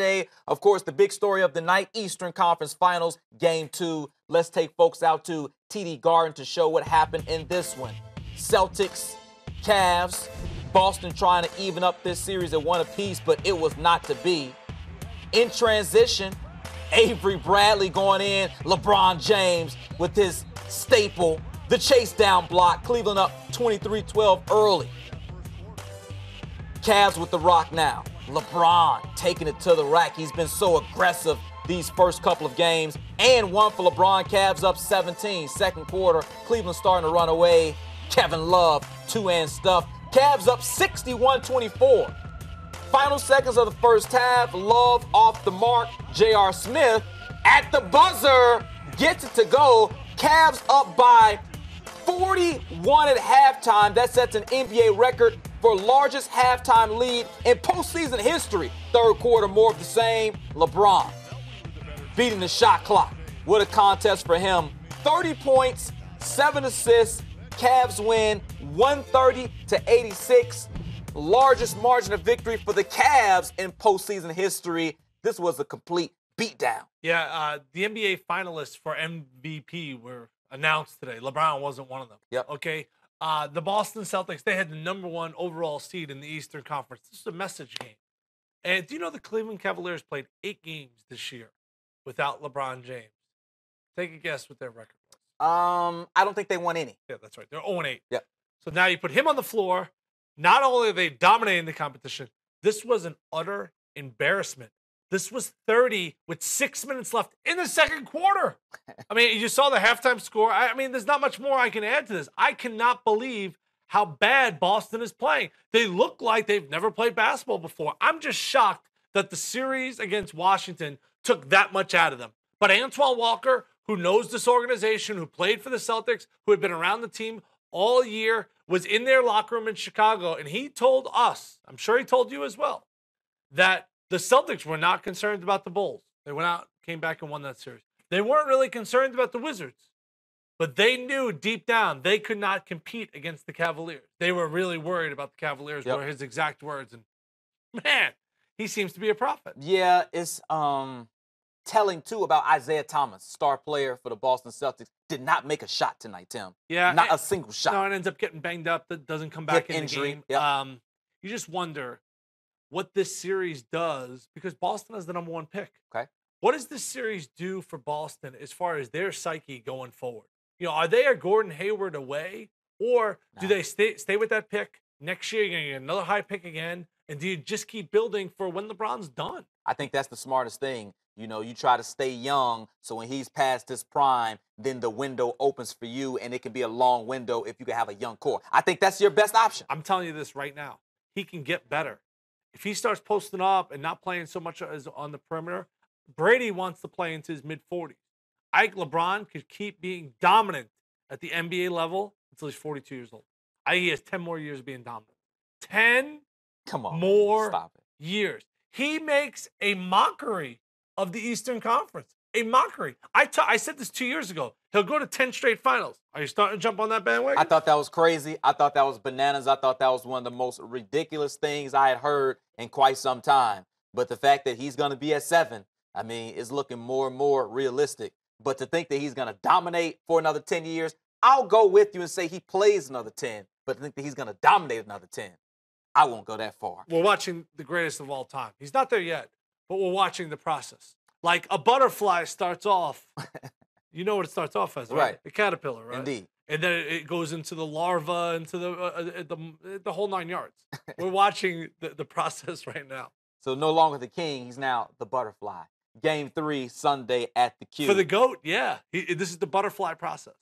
Saturday. Of course, the big story of the night, Eastern Conference Finals, Game 2. Let's take folks out to TD Garden to show what happened in this one. Celtics, Cavs, Boston trying to even up this series at 1 apiece, but it was not to be. In transition, Avery Bradley going in, LeBron James with his staple, the chase down block, Cleveland up 23-12 early. Cavs with the rock now. LeBron taking it to the rack. He's been so aggressive these first couple of games. And one for LeBron. Cavs up 17. Second quarter, Cleveland starting to run away. Kevin Love, two-hand stuff. Cavs up 61-24. Final seconds of the first half. Love off the mark. J.R. Smith at the buzzer gets it to go. Cavs up by 41 at halftime. That sets an NBA record for largest halftime lead in postseason history. Third quarter, more of the same. LeBron beating the shot clock. What a contest for him. 30 points, 7 assists. Cavs win 130-86. Largest margin of victory for the Cavs in postseason history. This was a complete beatdown. Yeah, the NBA finalists for MVP were announced today. LeBron wasn't one of them. Yep. Okay. The Boston Celtics, they had the #1 overall seed in the Eastern Conference. This is a message game. And do you know the Cleveland Cavaliers played 8 games this year without LeBron James? Take a guess what their record was. I don't think they won any. Yeah, that's right. They're 0-8. Yep. So now you put him on the floor. Not only are they dominating the competition, this was an utter embarrassment. This was 30 with 6 minutes left in the second quarter. I mean, you saw the halftime score. I mean, there's not much more I can add to this. I cannot believe how bad Boston is playing. They look like they've never played basketball before. I'm just shocked that the series against Washington took that much out of them. But Antoine Walker, who knows this organization, who played for the Celtics, who had been around the team all year, was in their locker room in Chicago, and he told us, I'm sure he told you as well, that the Celtics were not concerned about the Bulls. They went out, came back, and won that series. They weren't really concerned about the Wizards, but they knew deep down they could not compete against the Cavaliers. They were really worried about the Cavaliers, were his exact words. And man, he seems to be a prophet. Yeah, it's telling, too, about Isaiah Thomas, star player for the Boston Celtics. Did not make a shot tonight, Tim. Yeah. Not a single shot. No, and ends up getting banged up. That doesn't come back in injury. the game. Yep. You just wonder what this series does, because Boston has the #1 pick. Okay. What does this series do for Boston as far as their psyche going forward? You know, are they a Gordon Hayward away, or do they stay with that pick? Next year, you're going to get another high pick again, and do you just keep building for when LeBron's done? I think that's the smartest thing. You know, you try to stay young, so when he's past his prime, then the window opens for you, and it can be a long window if you can have a young core. I think that's your best option. I'm telling you this right now. He can get better. If he starts posting up and not playing so much as on the perimeter, Brady wants to play into his mid-40s. I think LeBron could keep being dominant at the NBA level until he's 42 years old. I think he has 10 more years of being dominant. 10 more years. He makes a mockery of the Eastern Conference. A mockery. I said this 2 years ago. He'll go to 10 straight finals. Are you starting to jump on that bandwagon? I thought that was crazy. I thought that was bananas. I thought that was one of the most ridiculous things I had heard in quite some time. But the fact that he's going to be at 7, I mean, is looking more and more realistic. But to think that he's going to dominate for another 10 years, I'll go with you and say he plays another 10. But to think that he's going to dominate another 10, I won't go that far. We're watching the greatest of all time. He's not there yet, but we're watching the process. Like a butterfly starts off, you know what it starts off as, right? A caterpillar, right? Indeed. And then it goes into the larva, into the whole 9 yards. We're watching the process right now. So no longer the king, he's now the butterfly. Game 3, Sunday at the Q. For the GOAT, yeah. This is the butterfly process.